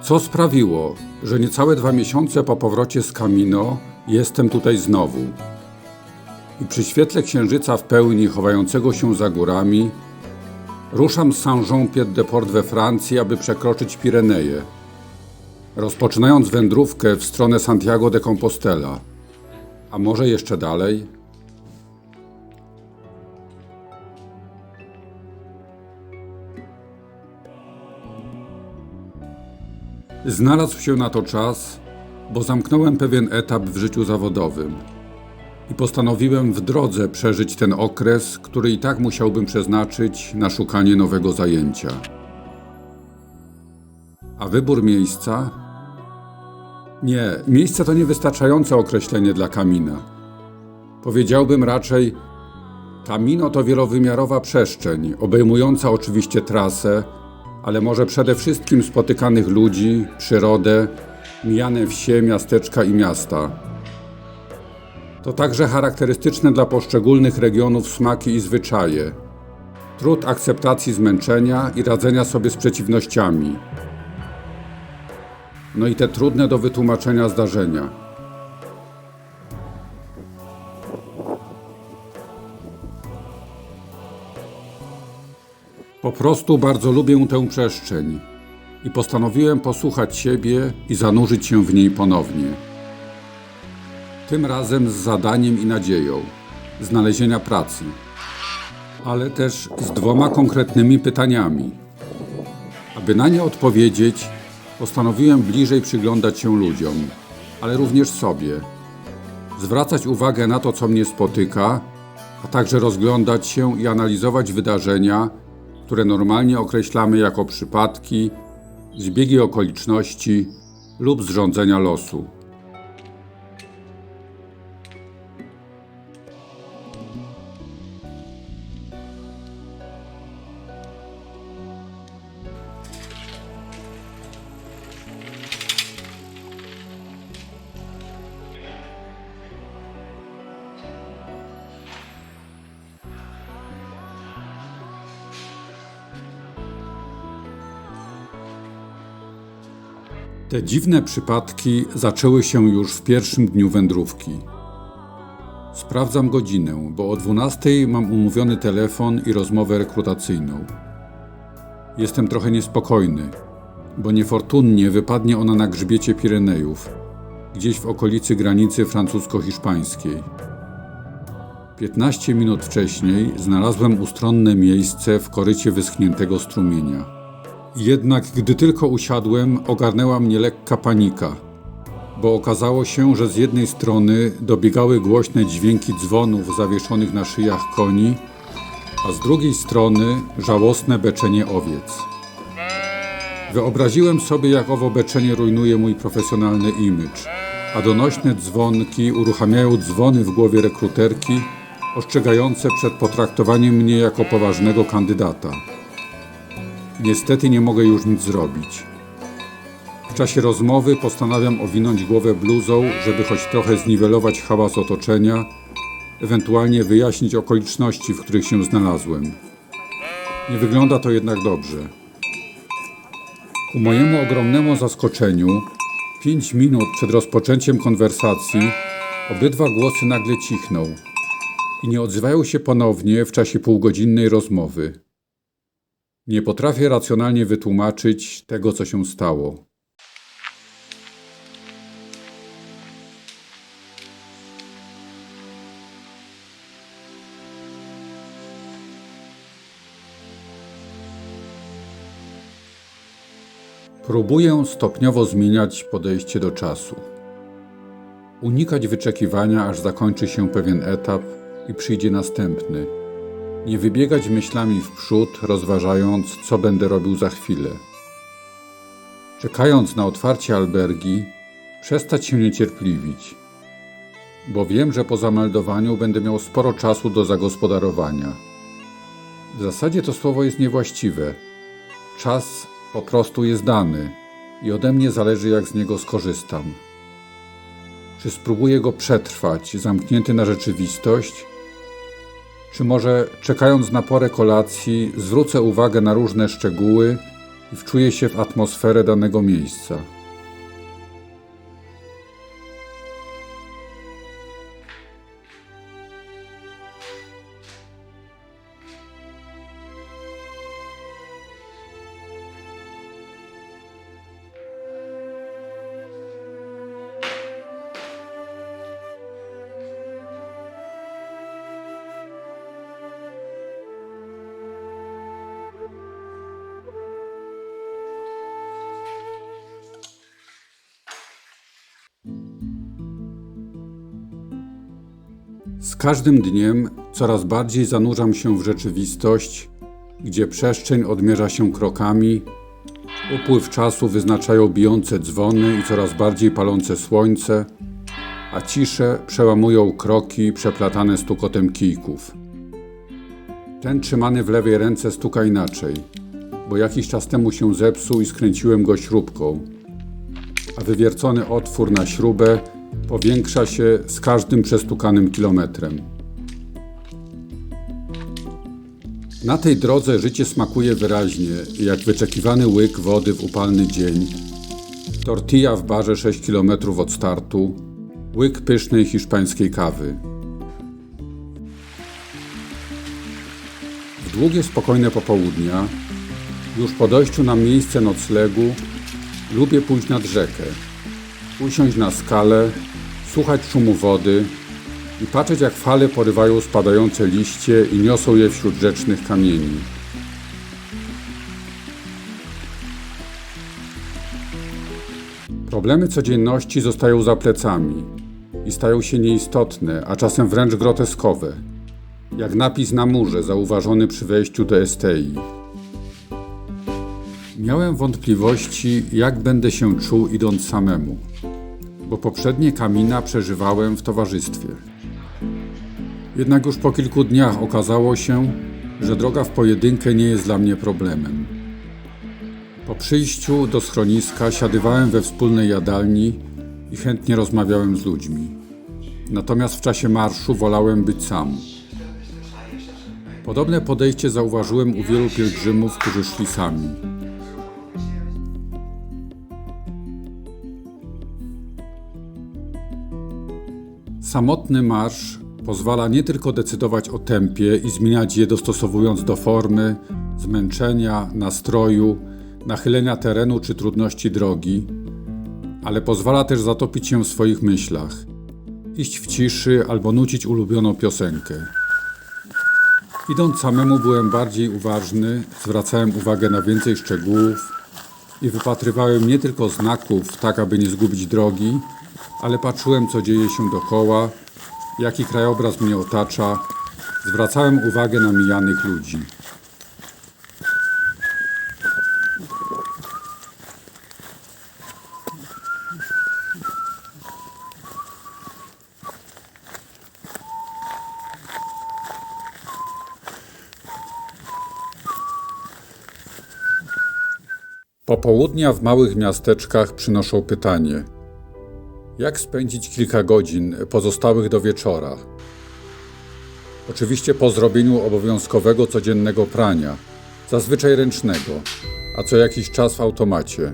Co sprawiło, że niecałe 2 miesiące po powrocie z Camino jestem tutaj znowu. I przy świetle księżyca w pełni chowającego się za górami ruszam z Saint-Jean-Pied-de-Port we Francji, aby przekroczyć Pireneje, rozpoczynając wędrówkę w stronę Santiago de Compostela. A może jeszcze dalej? Znalazł się na to czas, bo zamknąłem pewien etap w życiu zawodowym i postanowiłem w drodze przeżyć ten okres, który i tak musiałbym przeznaczyć na szukanie nowego zajęcia. A wybór miejsca? Nie, miejsce to niewystarczające określenie dla Camina. Powiedziałbym raczej, Camino to wielowymiarowa przestrzeń, obejmująca oczywiście trasę, ale może przede wszystkim spotykanych ludzi, przyrodę, mijane wsie, miasteczka i miasta. To także charakterystyczne dla poszczególnych regionów smaki i zwyczaje, trud akceptacji zmęczenia i radzenia sobie z przeciwnościami. No i te trudne do wytłumaczenia zdarzenia. Po prostu bardzo lubię tę przestrzeń i postanowiłem posłuchać siebie i zanurzyć się w niej ponownie. Tym razem z zadaniem i nadzieją znalezienia pracy, ale też z 2 konkretnymi pytaniami. Aby na nie odpowiedzieć, postanowiłem bliżej przyglądać się ludziom, ale również sobie. Zwracać uwagę na to, co mnie spotyka, a także rozglądać się i analizować wydarzenia, które normalnie określamy jako przypadki, zbiegi okoliczności lub zrządzenia losu. Te dziwne przypadki zaczęły się już w pierwszym dniu wędrówki. Sprawdzam godzinę, bo o 12:00 mam umówiony telefon i rozmowę rekrutacyjną. Jestem trochę niespokojny, bo niefortunnie wypadnie ona na grzbiecie Pirenejów, gdzieś w okolicy granicy francusko-hiszpańskiej. 15 minut wcześniej znalazłem ustronne miejsce w korycie wyschniętego strumienia. Jednak gdy tylko usiadłem, ogarnęła mnie lekka panika, bo okazało się, że z jednej strony dobiegały głośne dźwięki dzwonów zawieszonych na szyjach koni, a z drugiej strony żałosne beczenie owiec. Wyobraziłem sobie, jak owo beczenie rujnuje mój profesjonalny imidż, a donośne dzwonki uruchamiają dzwony w głowie rekruterki, ostrzegające przed potraktowaniem mnie jako poważnego kandydata. Niestety nie mogę już nic zrobić. W czasie rozmowy postanawiam owinąć głowę bluzą, żeby choć trochę zniwelować hałas otoczenia, ewentualnie wyjaśnić okoliczności, w których się znalazłem. Nie wygląda to jednak dobrze. Ku mojemu ogromnemu zaskoczeniu, 5 minut przed rozpoczęciem konwersacji, obydwa głosy nagle cichną i nie odzywają się ponownie w czasie półgodzinnej rozmowy. Nie potrafię racjonalnie wytłumaczyć tego, co się stało. Próbuję stopniowo zmieniać podejście do czasu. Unikać wyczekiwania, aż zakończy się pewien etap i przyjdzie następny. Nie wybiegać myślami w przód, rozważając, co będę robił za chwilę. Czekając na otwarcie albergi, przestać się niecierpliwić, bo wiem, że po zameldowaniu będę miał sporo czasu do zagospodarowania. W zasadzie to słowo jest niewłaściwe. Czas po prostu jest dany i ode mnie zależy, jak z niego skorzystam. Czy spróbuję go przetrwać, zamknięty na rzeczywistość, czy może, czekając na porę kolacji, zwrócę uwagę na różne szczegóły i wczuję się w atmosferę danego miejsca. Z każdym dniem coraz bardziej zanurzam się w rzeczywistość, gdzie przestrzeń odmierza się krokami, upływ czasu wyznaczają bijące dzwony i coraz bardziej palące słońce, a ciszę przełamują kroki przeplatane stukotem kijków. Ten trzymany w lewej ręce stuka inaczej, bo jakiś czas temu się zepsuł i skręciłem go śrubką, a wywiercony otwór na śrubę powiększa się z każdym przestukanym kilometrem. Na tej drodze życie smakuje wyraźnie, jak wyczekiwany łyk wody w upalny dzień, tortilla w barze 6 km od startu, łyk pysznej hiszpańskiej kawy. W długie, spokojne popołudnia, już po dojściu na miejsce noclegu, lubię pójść nad rzekę, usiąść na skale, słuchać szumu wody i patrzeć, jak fale porywają spadające liście i niosą je wśród rzecznych kamieni. Problemy codzienności zostają za plecami i stają się nieistotne, a czasem wręcz groteskowe, jak napis na murze zauważony przy wejściu do Estei. Miałem wątpliwości, jak będę się czuł idąc samemu, bo poprzednie Camina przeżywałem w towarzystwie. Jednak już po kilku dniach okazało się, że droga w pojedynkę nie jest dla mnie problemem. Po przyjściu do schroniska siadywałem we wspólnej jadalni i chętnie rozmawiałem z ludźmi. Natomiast w czasie marszu wolałem być sam. Podobne podejście zauważyłem u wielu pielgrzymów, którzy szli sami. Samotny marsz pozwala nie tylko decydować o tempie i zmieniać je dostosowując do formy, zmęczenia, nastroju, nachylenia terenu czy trudności drogi, ale pozwala też zatopić się w swoich myślach, iść w ciszy albo nucić ulubioną piosenkę. Idąc samemu byłem bardziej uważny, zwracałem uwagę na więcej szczegółów i wypatrywałem nie tylko znaków, tak aby nie zgubić drogi, ale patrzyłem, co dzieje się dookoła, jaki krajobraz mnie otacza, zwracałem uwagę na mijanych ludzi. Popołudnia w małych miasteczkach przynoszą pytanie: jak spędzić kilka godzin pozostałych do wieczora? Oczywiście po zrobieniu obowiązkowego codziennego prania, zazwyczaj ręcznego, a co jakiś czas w automacie.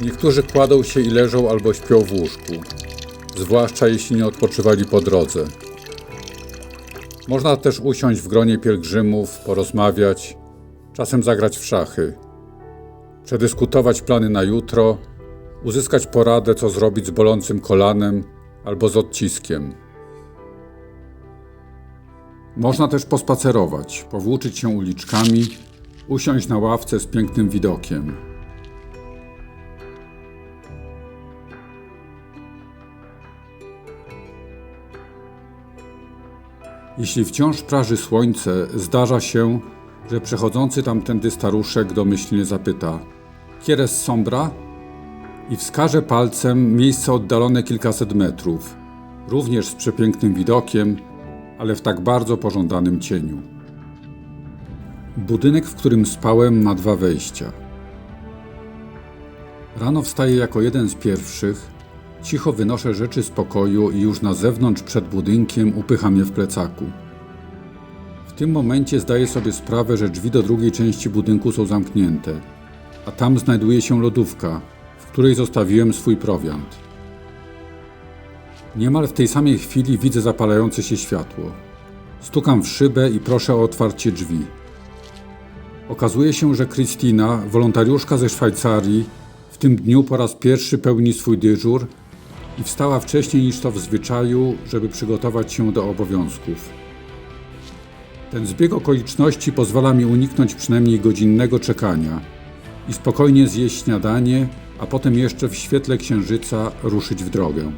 Niektórzy kładą się i leżą albo śpią w łóżku, zwłaszcza jeśli nie odpoczywali po drodze. Można też usiąść w gronie pielgrzymów, porozmawiać, czasem zagrać w szachy, przedyskutować plany na jutro, uzyskać poradę, co zrobić z bolącym kolanem albo z odciskiem. Można też pospacerować, powłóczyć się uliczkami, usiąść na ławce z pięknym widokiem. Jeśli wciąż praży słońce, zdarza się, że przechodzący tamtędy staruszek domyślnie zapyta: „¿Quieres sombra?” i wskaże palcem miejsce oddalone kilkaset metrów, również z przepięknym widokiem, ale w tak bardzo pożądanym cieniu. Budynek, w którym spałem, ma 2 wejścia. Rano wstaję jako jeden z pierwszych, cicho wynoszę rzeczy z pokoju i już na zewnątrz przed budynkiem upycham je w plecaku. W tym momencie zdaję sobie sprawę, że drzwi do drugiej części budynku są zamknięte, a tam znajduje się lodówka, w której zostawiłem swój prowiant. Niemal w tej samej chwili widzę zapalające się światło. Stukam w szybę i proszę o otwarcie drzwi. Okazuje się, że Krystyna, wolontariuszka ze Szwajcarii, w tym dniu po raz pierwszy pełni swój dyżur i wstała wcześniej niż to w zwyczaju, żeby przygotować się do obowiązków. Ten zbieg okoliczności pozwala mi uniknąć przynajmniej godzinnego czekania i spokojnie zjeść śniadanie, a potem jeszcze w świetle księżyca ruszyć w drogę.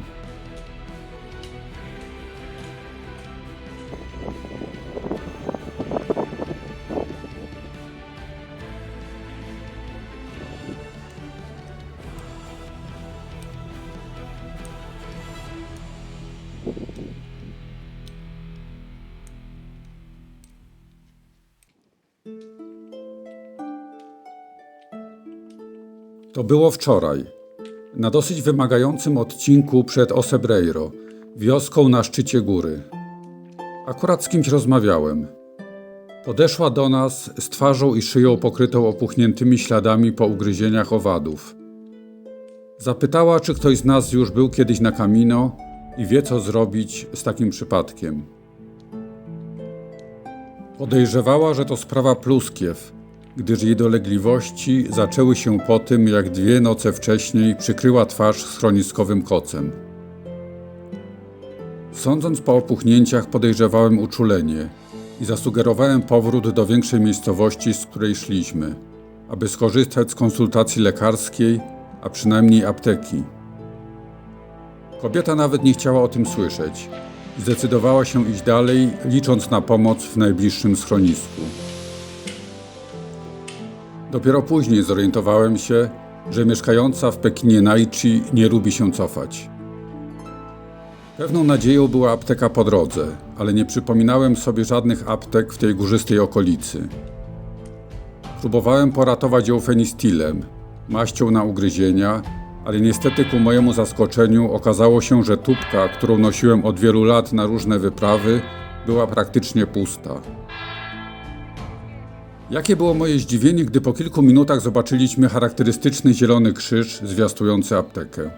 To było wczoraj, na dosyć wymagającym odcinku przed Osebreiro, wioską na szczycie góry. Akurat z kimś rozmawiałem. Podeszła do nas z twarzą i szyją pokrytą opuchniętymi śladami po ugryzieniach owadów. Zapytała, czy ktoś z nas już był kiedyś na Camino i wie, co zrobić z takim przypadkiem. Podejrzewała, że to sprawa pluskiew, gdyż jej dolegliwości zaczęły się po tym, jak 2 noce wcześniej przykryła twarz schroniskowym kocem. Sądząc po opuchnięciach, podejrzewałem uczulenie i zasugerowałem powrót do większej miejscowości, z której szliśmy, aby skorzystać z konsultacji lekarskiej, a przynajmniej apteki. Kobieta nawet nie chciała o tym słyszeć i zdecydowała się iść dalej, licząc na pomoc w najbliższym schronisku. Dopiero później zorientowałem się, że mieszkająca w Pekinie Naichi nie lubi się cofać. Pewną nadzieją była apteka po drodze, ale nie przypominałem sobie żadnych aptek w tej górzystej okolicy. Próbowałem poratować ją fenistilem, maścią na ugryzienia, ale niestety ku mojemu zaskoczeniu okazało się, że tubka, którą nosiłem od wielu lat na różne wyprawy, była praktycznie pusta. Jakie było moje zdziwienie, gdy po kilku minutach zobaczyliśmy charakterystyczny zielony krzyż zwiastujący aptekę.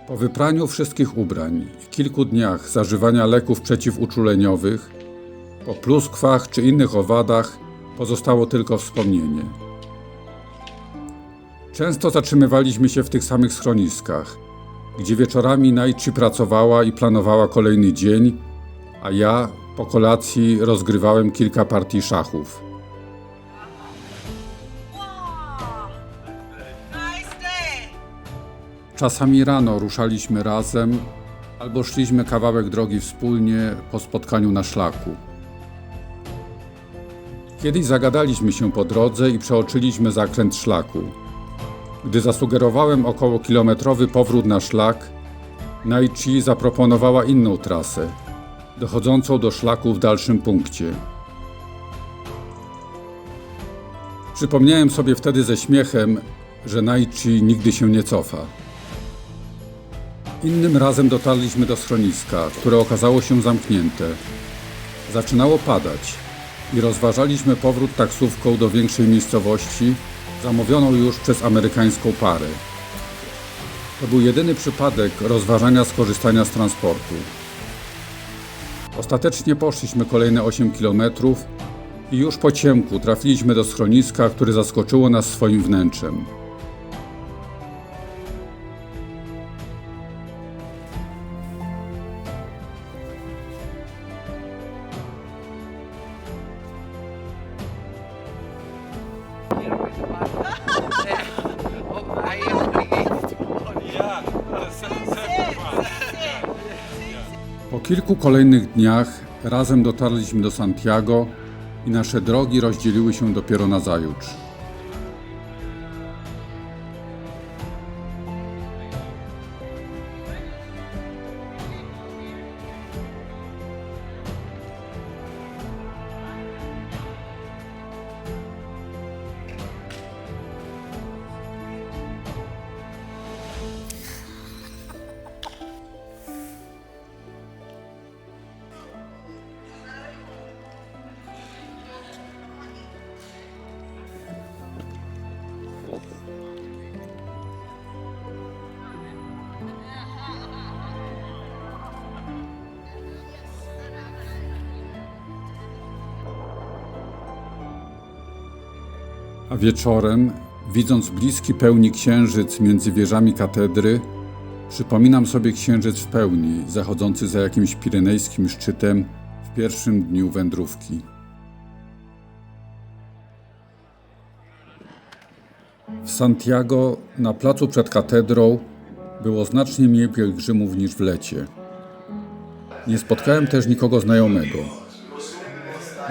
Po wypraniu wszystkich ubrań i kilku dniach zażywania leków przeciwuczuleniowych, po pluskwach czy innych owadach pozostało tylko wspomnienie. Często zatrzymywaliśmy się w tych samych schroniskach, gdzie wieczorami Naichi pracowała i planowała kolejny dzień, a ja po kolacji rozgrywałem kilka partii szachów. Czasami rano ruszaliśmy razem albo szliśmy kawałek drogi wspólnie po spotkaniu na szlaku. Kiedyś zagadaliśmy się po drodze i przeoczyliśmy zakręt szlaku. Gdy zasugerowałem okołokilometrowy powrót na szlak, Naichi zaproponowała inną trasę, dochodzącą do szlaku w dalszym punkcie. Przypomniałem sobie wtedy ze śmiechem, że Naichi nigdy się nie cofa. Innym razem dotarliśmy do schroniska, które okazało się zamknięte. Zaczynało padać i rozważaliśmy powrót taksówką do większej miejscowości, zamówioną już przez amerykańską parę. To był jedyny przypadek rozważania skorzystania z transportu. Ostatecznie poszliśmy kolejne 8 kilometrów i już po ciemku trafiliśmy do schroniska, które zaskoczyło nas swoim wnętrzem. Po kilku kolejnych dniach razem dotarliśmy do Santiago i nasze drogi rozdzieliły się dopiero nazajutrz. A wieczorem, widząc bliski pełni księżyc między wieżami katedry, przypominam sobie księżyc w pełni, zachodzący za jakimś pirenejskim szczytem w pierwszym dniu wędrówki. W Santiago, na placu przed katedrą, było znacznie mniej pielgrzymów niż w lecie. Nie spotkałem też nikogo znajomego.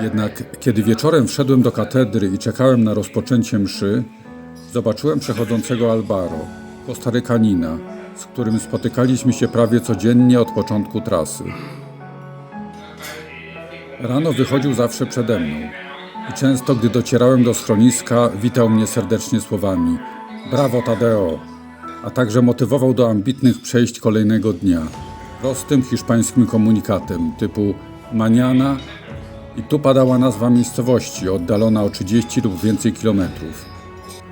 Jednak kiedy wieczorem wszedłem do katedry i czekałem na rozpoczęcie mszy, zobaczyłem przechodzącego Alvaro, Kostarykanina, z którym spotykaliśmy się prawie codziennie od początku trasy. Rano wychodził zawsze przede mną i często, gdy docierałem do schroniska, witał mnie serdecznie słowami „Brawo, Tadeo”, a także motywował do ambitnych przejść kolejnego dnia, prostym hiszpańskim komunikatem typu „mañana”, i tu padała nazwa miejscowości, oddalona o 30 lub więcej kilometrów.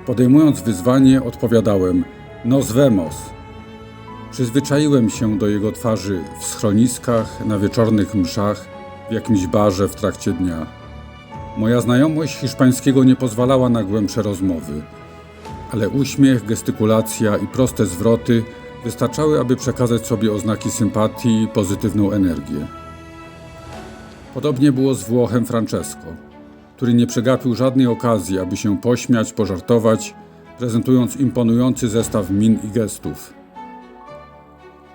Podejmując wyzwanie, odpowiadałem „Nos vemos”. Przyzwyczaiłem się do jego twarzy w schroniskach, na wieczornych mszach, w jakimś barze w trakcie dnia. Moja znajomość hiszpańskiego nie pozwalała na głębsze rozmowy, ale uśmiech, gestykulacja i proste zwroty wystarczały, aby przekazać sobie oznaki sympatii i pozytywną energię. Podobnie było z Włochem Francesco, który nie przegapił żadnej okazji, aby się pośmiać, pożartować, prezentując imponujący zestaw min i gestów.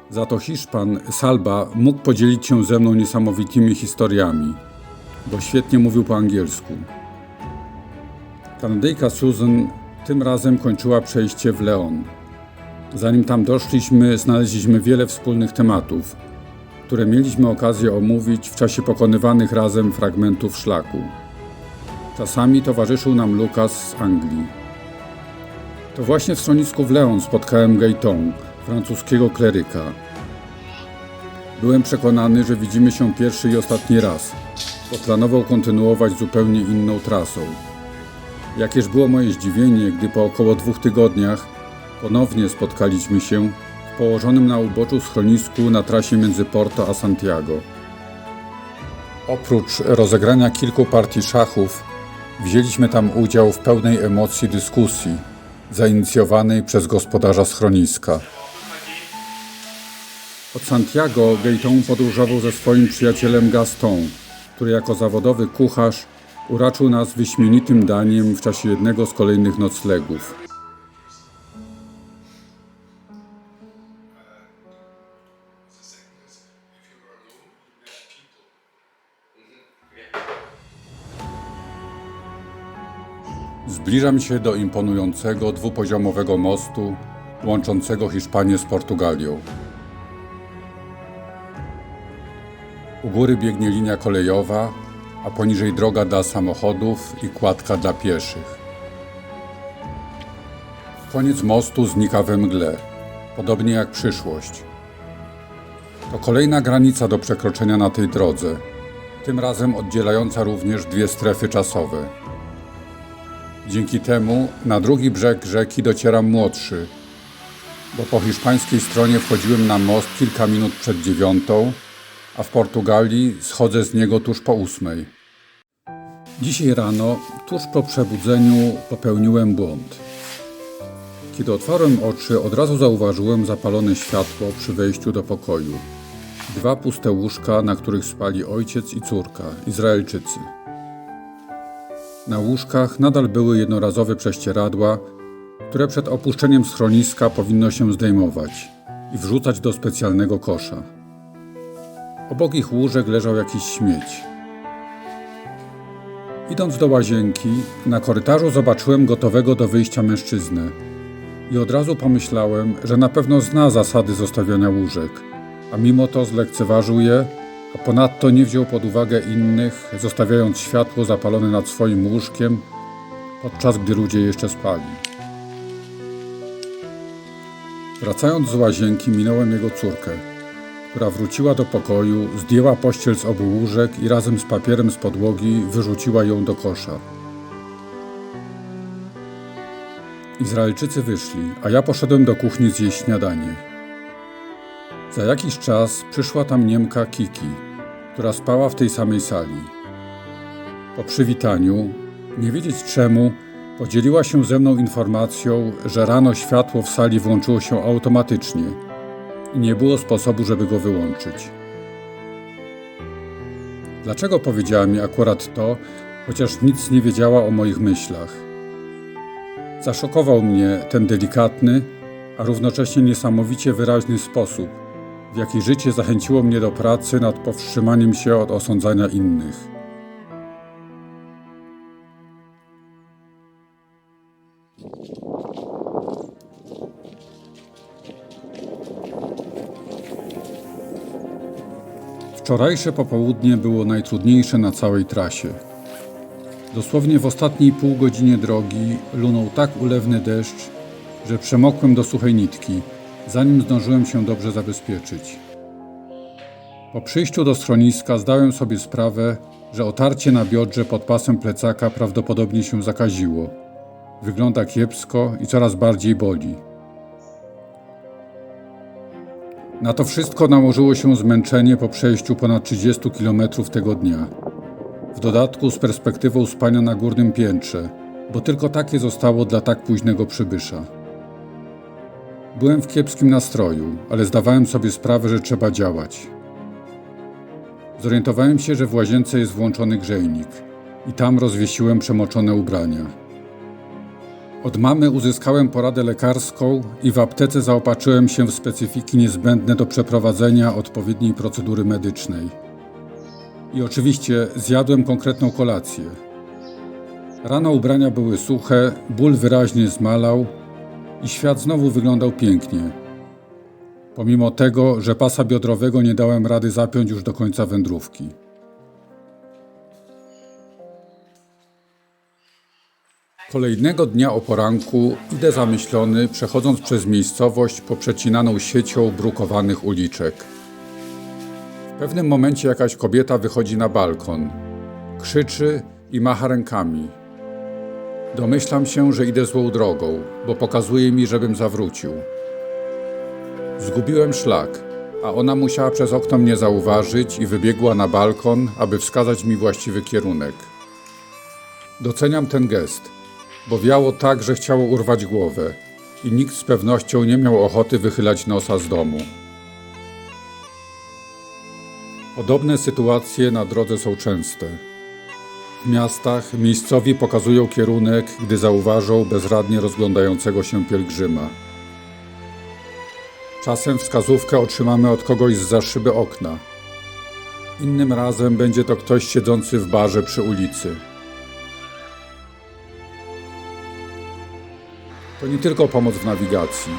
Za to Hiszpan Salba mógł podzielić się ze mną niesamowitymi historiami, bo świetnie mówił po angielsku. Kanadyjka Susan tym razem kończyła przejście w León. Zanim tam doszliśmy, znaleźliśmy wiele wspólnych tematów, które mieliśmy okazję omówić w czasie pokonywanych razem fragmentów szlaku. Czasami towarzyszył nam Lukas z Anglii. To właśnie w schronisku w León spotkałem Gaëtan, francuskiego kleryka. Byłem przekonany, że widzimy się pierwszy i ostatni raz, bo planował kontynuować zupełnie inną trasą. Jakież było moje zdziwienie, gdy po około 2 tygodniach ponownie spotkaliśmy się w położonym na uboczu schronisku na trasie między Porto a Santiago. Oprócz rozegrania kilku partii szachów, wzięliśmy tam udział w pełnej emocji dyskusji, zainicjowanej przez gospodarza schroniska. Od Santiago Gaëtan podróżował ze swoim przyjacielem Gaston, który jako zawodowy kucharz uraczył nas wyśmienitym daniem w czasie jednego z kolejnych noclegów. Zbliżam się do imponującego dwupoziomowego mostu łączącego Hiszpanię z Portugalią. U góry biegnie linia kolejowa, a poniżej droga dla samochodów i kładka dla pieszych. Koniec mostu znika we mgle, podobnie jak przyszłość. To kolejna granica do przekroczenia na tej drodze, tym razem oddzielająca również 2 strefy czasowe. Dzięki temu na drugi brzeg rzeki docieram młodszy, bo po hiszpańskiej stronie wchodziłem na most kilka minut przed 9, a w Portugalii schodzę z niego tuż po 8. Dzisiaj rano, tuż po przebudzeniu, popełniłem błąd. Kiedy otwarłem oczy, od razu zauważyłem zapalone światło przy wejściu do pokoju. 2 puste łóżka, na których spali ojciec i córka, Izraelczycy. Na łóżkach nadal były jednorazowe prześcieradła, które przed opuszczeniem schroniska powinno się zdejmować i wrzucać do specjalnego kosza. Obok ich łóżek leżał jakiś śmieć. Idąc do łazienki, na korytarzu zobaczyłem gotowego do wyjścia mężczyznę i od razu pomyślałem, że na pewno zna zasady zostawiania łóżek, a mimo to zlekceważył je, a ponadto nie wziął pod uwagę innych, zostawiając światło zapalone nad swoim łóżkiem, podczas gdy ludzie jeszcze spali. Wracając z łazienki, minąłem jego córkę, która wróciła do pokoju, zdjęła pościel z obu łóżek i razem z papierem z podłogi wyrzuciła ją do kosza. Izraelczycy wyszli, a ja poszedłem do kuchni zjeść śniadanie. Za jakiś czas przyszła tam Niemka Kiki, która spała w tej samej sali. Po przywitaniu, nie wiedzieć czemu, Podzieliła się ze mną informacją, że rano światło w sali włączyło się automatycznie i nie było sposobu, żeby go wyłączyć. Dlaczego powiedziała mi akurat to, chociaż nic nie wiedziała o moich myślach? Zaszokował mnie ten delikatny, a równocześnie niesamowicie wyraźny sposób, w jaki życie zachęciło mnie do pracy nad powstrzymaniem się od osądzania innych. Wczorajsze popołudnie było najtrudniejsze na całej trasie. Dosłownie w ostatniej pół godzinie drogi lunął tak ulewny deszcz, że przemokłem do suchej nitki, zanim zdążyłem się dobrze zabezpieczyć. Po przyjściu do schroniska zdałem sobie sprawę, że otarcie na biodrze pod pasem plecaka prawdopodobnie się zakaziło. Wygląda kiepsko i coraz bardziej boli. Na to wszystko nałożyło się zmęczenie po przejściu ponad 30 km tego dnia. W dodatku z perspektywą spania na górnym piętrze, bo tylko takie zostało dla tak późnego przybysza. Byłem w kiepskim nastroju, ale zdawałem sobie sprawę, że trzeba działać. Zorientowałem się, że w łazience jest włączony grzejnik i tam rozwiesiłem przemoczone ubrania. Od mamy uzyskałem poradę lekarską i w aptece zaopatrzyłem się w specyfiki niezbędne do przeprowadzenia odpowiedniej procedury medycznej. I oczywiście zjadłem konkretną kolację. Rano ubrania były suche, ból wyraźnie zmalał i świat znowu wyglądał pięknie. Pomimo tego, że pasa biodrowego nie dałem rady zapiąć już do końca wędrówki. Kolejnego dnia o poranku idę zamyślony, przechodząc przez miejscowość poprzecinaną siecią brukowanych uliczek. W pewnym momencie jakaś kobieta wychodzi na balkon. Krzyczy i macha rękami. Domyślam się, że idę złą drogą, bo pokazuje mi, żebym zawrócił. Zgubiłem szlak, a ona musiała przez okno mnie zauważyć i wybiegła na balkon, aby wskazać mi właściwy kierunek. Doceniam ten gest, bo wiało tak, że chciało urwać głowę i nikt z pewnością nie miał ochoty wychylać nosa z domu. Podobne sytuacje na drodze są częste. W miastach miejscowi pokazują kierunek, gdy zauważą bezradnie rozglądającego się pielgrzyma. Czasem wskazówkę otrzymamy od kogoś zza szyby okna. Innym razem będzie to ktoś siedzący w barze przy ulicy. To nie tylko pomoc w nawigacji,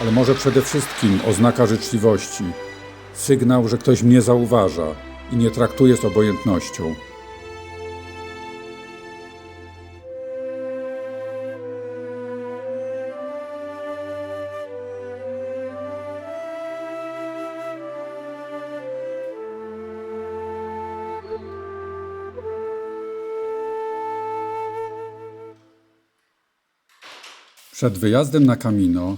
ale może przede wszystkim oznaka życzliwości, sygnał, że ktoś mnie zauważa i nie traktuje z obojętnością. Przed wyjazdem na Camino,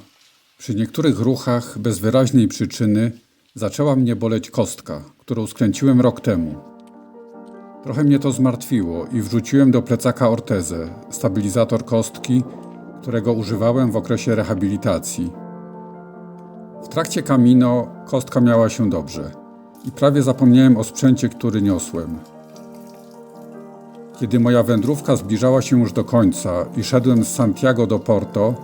przy niektórych ruchach bez wyraźnej przyczyny, zaczęła mnie boleć kostka, którą skręciłem rok temu. Trochę mnie to zmartwiło i wrzuciłem do plecaka ortezę, stabilizator kostki, którego używałem w okresie rehabilitacji. W trakcie Camino kostka miała się dobrze i prawie zapomniałem o sprzęcie, który niosłem. Kiedy moja wędrówka zbliżała się już do końca i szedłem z Santiago do Porto,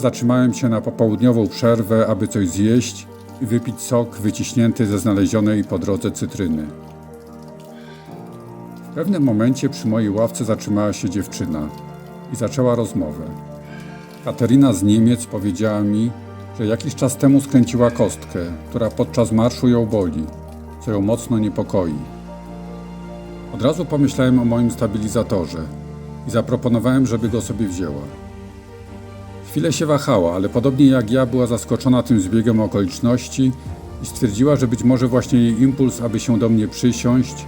zatrzymałem się na popołudniową przerwę, aby coś zjeść i wypić sok wyciśnięty ze znalezionej po drodze cytryny. W pewnym momencie przy mojej ławce zatrzymała się dziewczyna i zaczęła rozmowę. Katerina z Niemiec powiedziała mi, że jakiś czas temu skręciła kostkę, która podczas marszu ją boli, co ją mocno niepokoi. Od razu pomyślałem o moim stabilizatorze i zaproponowałem, żeby go sobie wzięła. Chwilę się wahała, ale podobnie jak ja była zaskoczona tym zbiegiem okoliczności i stwierdziła, że być może właśnie jej impuls, aby się do mnie przysiąść,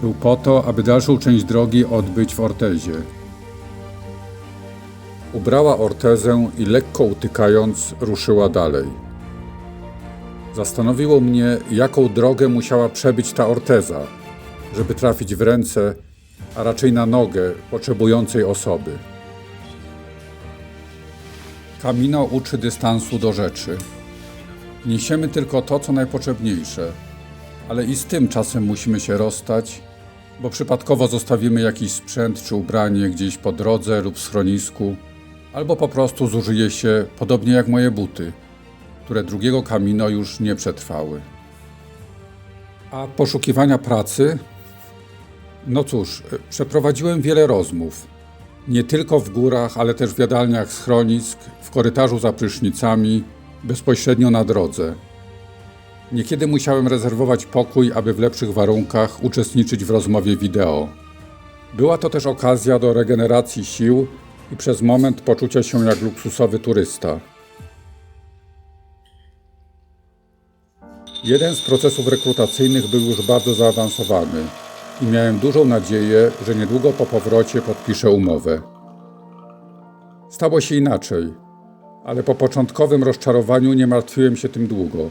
był po to, aby dalszą część drogi odbyć w ortezie. Ubrała ortezę i lekko utykając ruszyła dalej. Zastanowiło mnie, jaką drogę musiała przebyć ta orteza, żeby trafić w ręce a raczej na nogę potrzebującej osoby. Camino uczy dystansu do rzeczy. Niesiemy tylko to, co najpotrzebniejsze, ale i z tym czasem musimy się rozstać, bo przypadkowo zostawimy jakiś sprzęt czy ubranie gdzieś po drodze lub w schronisku, albo po prostu zużyje się, podobnie jak moje buty, które drugiego Camino już nie przetrwały. A poszukiwania pracy? No cóż, przeprowadziłem wiele rozmów. Nie tylko w górach, ale też w jadalniach schronisk, w korytarzu za prysznicami, bezpośrednio na drodze. Niekiedy musiałem rezerwować pokój, aby w lepszych warunkach uczestniczyć w rozmowie wideo. Była to też okazja do regeneracji sił i przez moment poczucia się jak luksusowy turysta. Jeden z procesów rekrutacyjnych był już bardzo zaawansowany i miałem dużą nadzieję, że niedługo po powrocie podpiszę umowę. Stało się inaczej, ale po początkowym rozczarowaniu nie martwiłem się tym długo,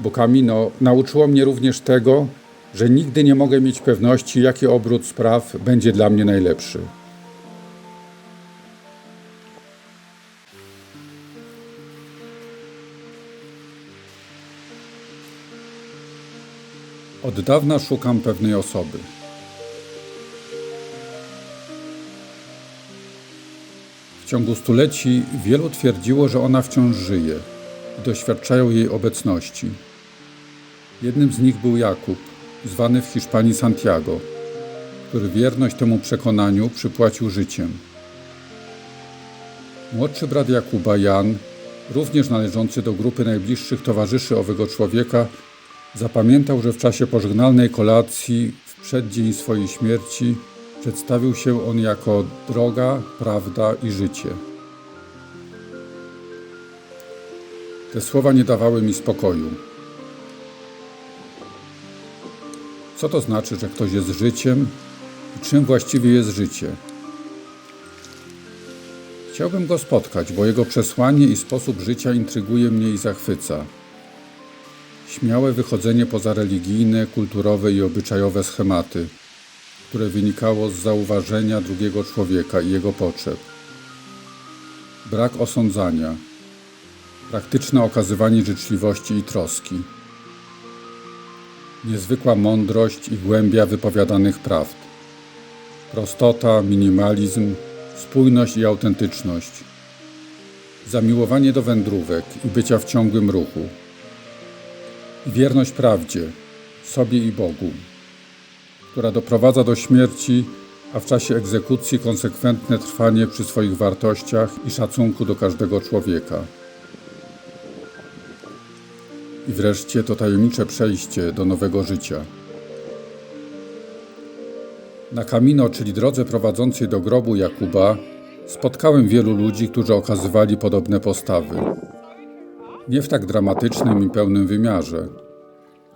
bo Camino nauczyło mnie również tego, że nigdy nie mogę mieć pewności, jaki obrót spraw będzie dla mnie najlepszy. Od dawna szukam pewnej osoby. W ciągu stuleci wielu twierdziło, że ona wciąż żyje i doświadczają jej obecności. Jednym z nich był Jakub, zwany w Hiszpanii Santiago, który wierność temu przekonaniu przypłacił życiem. Młodszy brat Jakuba, Jan, również należący do grupy najbliższych towarzyszy owego człowieka, zapamiętał, że w czasie pożegnalnej kolacji w przeddzień swojej śmierci przedstawił się on jako droga, prawda i życie. Te słowa nie dawały mi spokoju. Co to znaczy, że ktoś jest życiem i czym właściwie jest życie? Chciałbym go spotkać, bo jego przesłanie i sposób życia intryguje mnie i zachwyca. Śmiałe wychodzenie poza religijne, kulturowe i obyczajowe schematy, które wynikało z zauważenia drugiego człowieka i jego potrzeb. Brak osądzania, praktyczne okazywanie życzliwości i troski. Niezwykła mądrość i głębia wypowiadanych prawd. Prostota, minimalizm, spójność i autentyczność. Zamiłowanie do wędrówek i bycia w ciągłym ruchu. Wierność prawdzie, sobie i Bogu, która doprowadza do śmierci, a w czasie egzekucji konsekwentne trwanie przy swoich wartościach i szacunku do każdego człowieka. I wreszcie to tajemnicze przejście do nowego życia. Na Camino, czyli drodze prowadzącej do grobu Jakuba, spotkałem wielu ludzi, którzy okazywali podobne postawy. Nie w tak dramatycznym i pełnym wymiarze,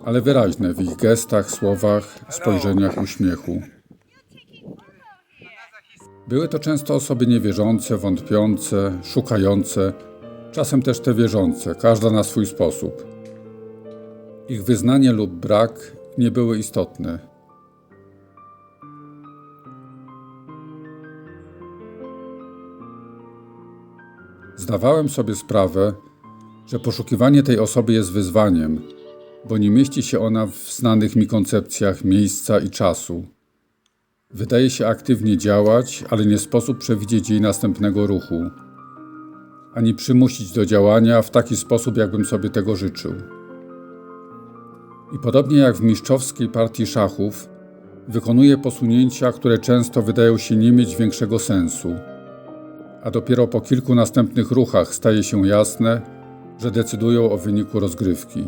ale wyraźne w ich gestach, słowach, spojrzeniach, uśmiechu. Były to często osoby niewierzące, wątpiące, szukające, czasem też te wierzące, każda na swój sposób. Ich wyznanie lub brak nie były istotne. Zdawałem sobie sprawę, że poszukiwanie tej osoby jest wyzwaniem, bo nie mieści się ona w znanych mi koncepcjach miejsca i czasu. Wydaje się aktywnie działać, ale nie sposób przewidzieć jej następnego ruchu, ani przymusić do działania w taki sposób, jakbym sobie tego życzył. I podobnie jak w mistrzowskiej partii szachów, wykonuje posunięcia, które często wydają się nie mieć większego sensu, a dopiero po kilku następnych ruchach staje się jasne, że decydują o wyniku rozgrywki.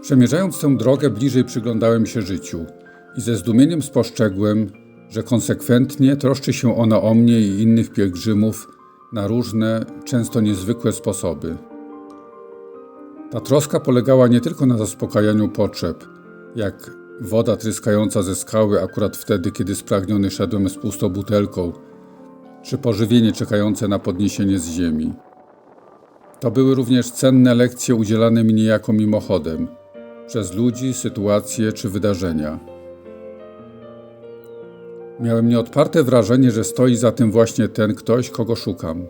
Przemierzając tę drogę, bliżej przyglądałem się życiu i ze zdumieniem spostrzegłem, że konsekwentnie troszczy się ona o mnie i innych pielgrzymów na różne, często niezwykłe sposoby. Ta troska polegała nie tylko na zaspokajaniu potrzeb, jak woda tryskająca ze skały akurat wtedy, kiedy spragniony szedłem z pustą butelką, czy pożywienie czekające na podniesienie z ziemi. To były również cenne lekcje udzielane mi niejako mimochodem, przez ludzi, sytuacje czy wydarzenia. Miałem nieodparte wrażenie, że stoi za tym właśnie ten ktoś, kogo szukam.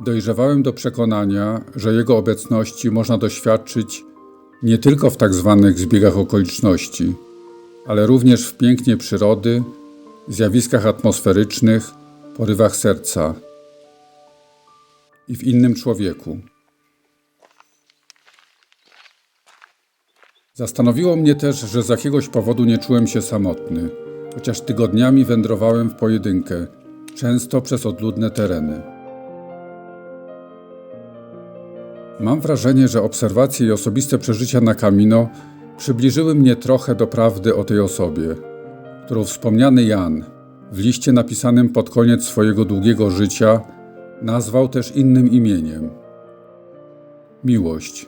Dojrzewałem do przekonania, że jego obecności można doświadczyć nie tylko w tak zwanych zbiegach okoliczności, ale również w pięknie przyrody, zjawiskach atmosferycznych, porywach serca i w innym człowieku. Zastanowiło mnie też, że z jakiegoś powodu nie czułem się samotny, chociaż tygodniami wędrowałem w pojedynkę, często przez odludne tereny. Mam wrażenie, że obserwacje i osobiste przeżycia na Camino przybliżyły mnie trochę do prawdy o tej osobie, którą wspomniany Jan w liście napisanym pod koniec swojego długiego życia nazwał też innym imieniem – miłość.